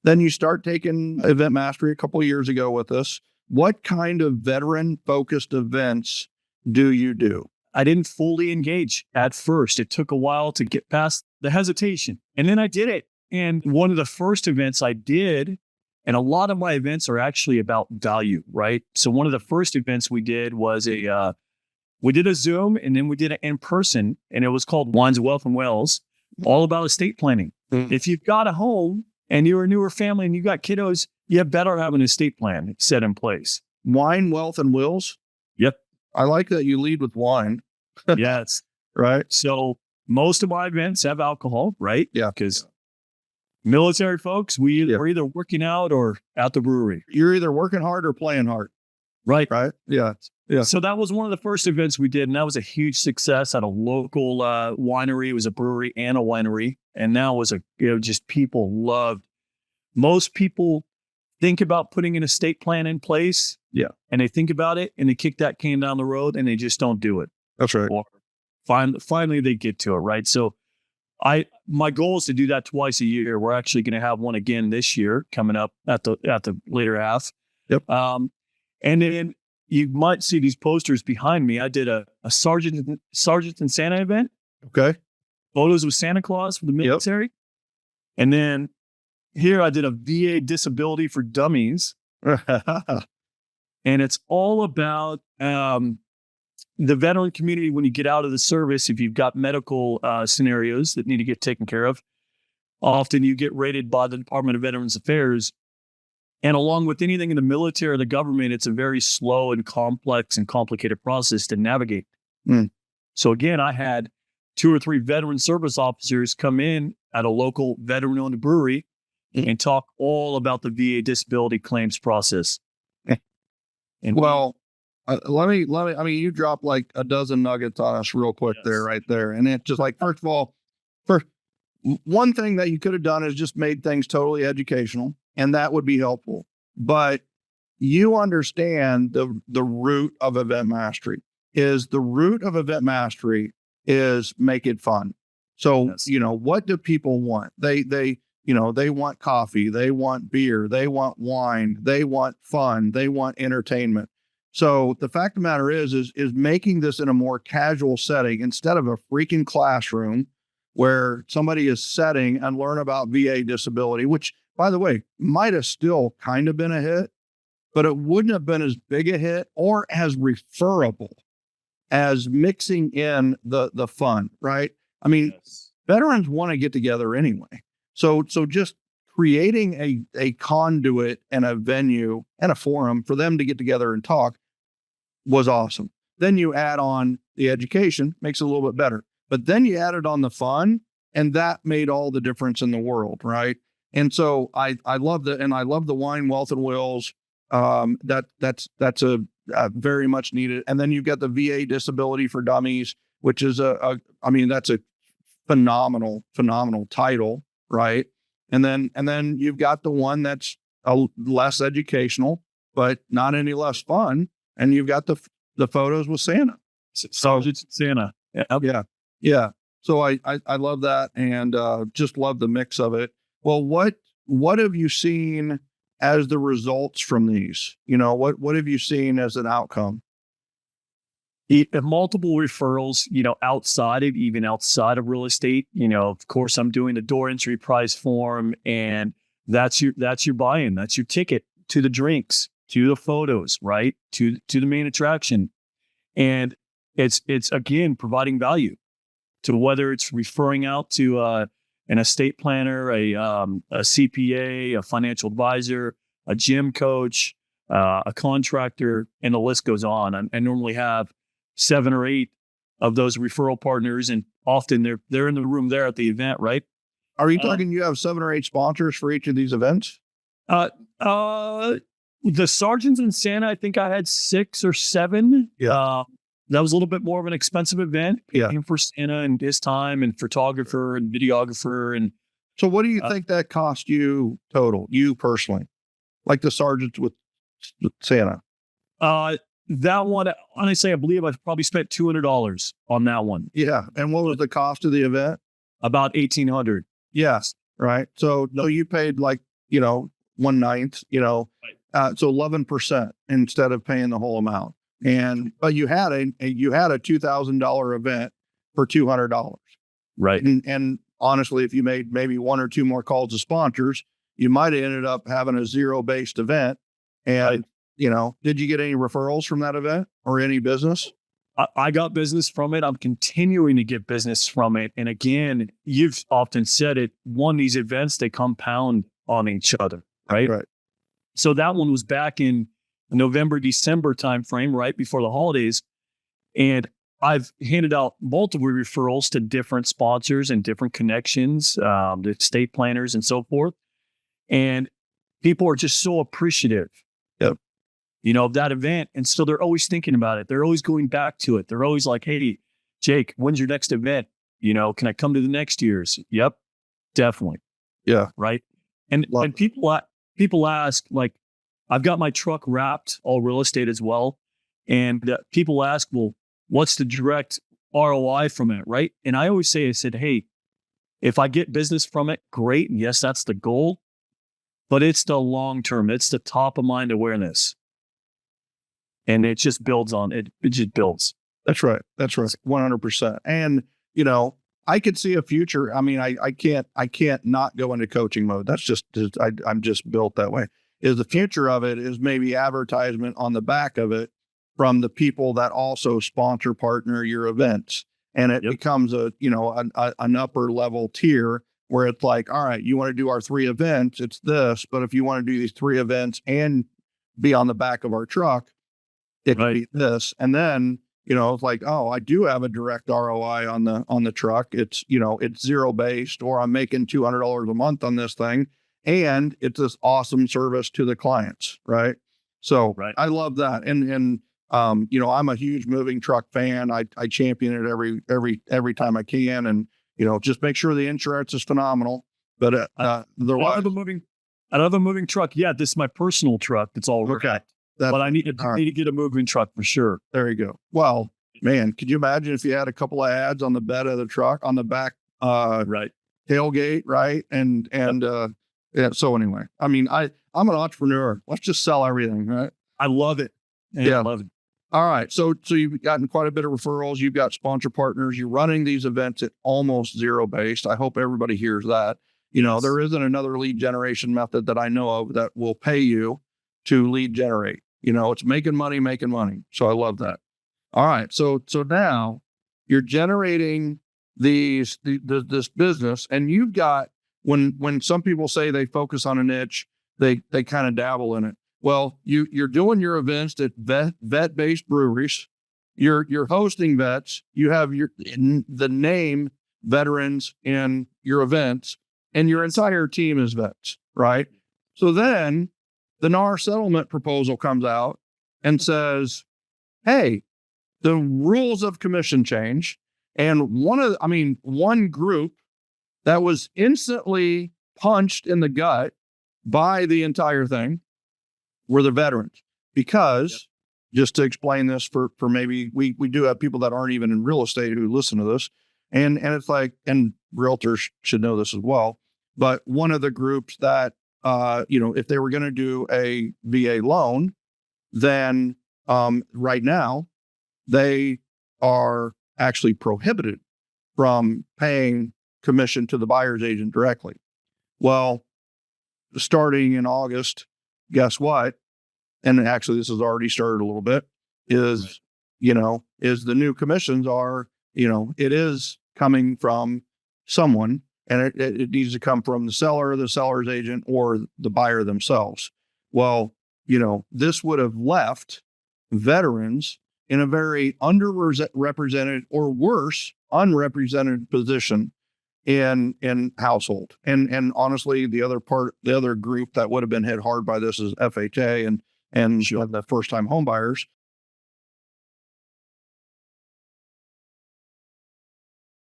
Then you start taking event mastery a couple of years ago with us. What kind of veteran focused events do you do? I didn't fully engage at first. It took a while to get past the hesitation. And then I did it. And one of the first events I did, and a lot of my events are actually about value, right? So one of the first events we did was we did a Zoom and then we did it in person, and it was called Wines, Wealth, and Wells, all about estate planning. If you've got a home and you're a newer family and you got kiddos, you better have an estate plan set in place. Wine, Wealth, and Wills? Yep. I like that you lead with wine. Yes. Right. So most of my events have alcohol, right? Yeah. Because military folks, we're either working out or at the brewery. You're either working hard or playing hard. Right. Right. Yeah. Yeah. So that was one of the first events we did, and that was a huge success at a local winery. It was a brewery and a winery, and now was just people loved. Most people think about putting an estate plan in place. Yeah. And they think about it and they kick that can down the road and they just don't do it. That's right. Or finally they get to it, right? So my goal is to do that twice a year. We're actually going to have one again this year coming up at the later half. Yep. And then you might see these posters behind me. I did a Sergeant and Santa event. Okay. Photos with Santa Claus for the military. Yep. And then here I did a VA disability for dummies. And it's all about the veteran community. When you get out of the service, if you've got medical scenarios that need to get taken care of, often you get rated by the Department of Veterans Affairs. And along with anything in the military or the government, it's a very slow and complex and complicated process to navigate. So again, I had 2 or 3 veteran service officers come in at a local veteran-owned brewery and talk all about the VA disability claims process. And let me, I mean, you dropped like a dozen nuggets on us real quick there, right there. And it's just like, first of all, one thing that you could have done is just made things totally educational, and that would be helpful. But you understand the root of event mastery is make it fun. So, what do people want? They want coffee, they want beer, they want wine, they want fun, they want entertainment. So the fact of the matter is making this in a more casual setting instead of a freaking classroom where somebody is sitting and learn about VA disability, which, by the way, might have still kind of been a hit, but it wouldn't have been as big a hit or as referable as mixing in the fun, right? I mean, veterans want to get together anyway. So just creating a conduit and a venue and a forum for them to get together and talk was awesome. Then you add on the education, makes it a little bit better. But then you added on the fun, and that made all the difference in the world, right? And so I love the Wine, Wealth, and Wills. That's a very much needed. And then you've got the VA disability for dummies, which is that's a phenomenal title, right? And then you've got the one that's less educational, but not any less fun. And you've got the photos with Santa. Sergeant Santa. Yeah. So I love that, and just love the mix of it. Well, what have you seen as the results from these? What have you seen as an outcome? Multiple referrals, outside of real estate. Of course, I'm doing the door entry prize form, and that's your buy-in. That's your ticket to the drinks, to the photos, right? To the main attraction. And it's again, providing value to whether it's referring out to an estate planner, a CPA, a financial advisor, a gym coach, a contractor, and the list goes on. I normally have 7 or 8 of those referral partners, and often they're in the room there at the event, right? Are you talking you have 7 or 8 sponsors for each of these events? The Sergeants and Santa, I think I had 6 or 7. Yeah. That was a little bit more of an expensive event. Yeah. For Santa and his time and photographer and videographer. And so what do you think that cost you total, you personally? Like the Sergeants with Santa? That one, honestly, I believe I probably spent $200 on that one. Yeah. And what was the cost of the event? About $1,800. Yes. Right. So you paid like 1/9, so 11% instead of paying the whole amount. But you had a $2,000 event for $200. Right. And honestly, if you made maybe one or two more calls to sponsors, you might have ended up having a zero-based event. And, did you get any referrals from that event or any business? I got business from it. I'm continuing to get business from it. And again, you've often said it, these events, they compound on each other, right? Right. So that one was back in November, December timeframe, right before the holidays. And I've handed out multiple referrals to different sponsors and different connections, the estate planners and so forth. And people are just so appreciative. Yep. Of that event. And so they're always thinking about it. They're always going back to it. They're always like, hey, Jake, when's your next event? Can I come to the next year's? Yep, definitely. Yeah. Right. And people ask, like, I've got my truck wrapped, all real estate as well. And people ask, well, what's the direct ROI from it? Right. And I always say, hey, if I get business from it, great. And yes, that's the goal. But it's the long term. It's the top of mind awareness. And it just builds on it. It just builds. That's right. 100%. And, I could see a future. I mean, I can't not go into coaching mode. That's just, I'm just built that way. Is the future of it is maybe advertisement on the back of it from the people that also sponsor, partner your events. And it becomes an upper level tier where it's like, all right, you want to do our 3 events, it's this, but if you want to do these 3 events and be on the back of our truck, it could be this. And then, it's like, oh, I do have a direct ROI on the truck. It's, it's zero based, or I'm making $200 a month on this thing. And it's this awesome service to the clients. Right. So I love that. And I'm a huge moving truck fan. I champion it every time I can. And, just make sure the insurance is phenomenal. But I don't have a moving truck. Yeah, this is my personal truck. It's all okay. But I need to get a moving truck for sure. There you go. Well, man, could you imagine if you had a couple of ads on the bed of the truck, on the back tailgate, right? And so anyway, I mean, I'm an entrepreneur. Let's just sell everything, right? I love it. Yeah. I love it. All right. So you've gotten quite a bit of referrals. You've got sponsor partners. You're running these events at almost zero based. I hope everybody hears that. There isn't another lead generation method that I know of that will pay you to lead generate. It's making money. So I love that. All right. So now you're generating this business, and you've got, when some people say they focus on a niche, they kind of dabble in it. Well, you're doing your events at vet-based breweries. You're hosting vets. You have the name veterans in your events, and your entire team is vets, right? So then the NAR settlement proposal comes out and says, hey, the rules of commission change. And one group that was instantly punched in the gut by the entire thing were the veterans. Because, just to explain this for maybe, we do have people that aren't even in real estate who listen to this. And it's like, and realtors should know this as well. But one of the groups that, if they were going to do a VA loan, then right now they are actually prohibited from paying commission to the buyer's agent directly. Well, starting in August, guess what? And actually, this has already started a little bit, is the new commissions are, it is coming from someone, and it needs to come from the seller, the seller's agent, or the buyer themselves. Well, this would have left veterans in a very underrepresented, or worse, unrepresented position in household. And honestly, the other group that would have been hit hard by this is FHA and Sure. the first time home buyers.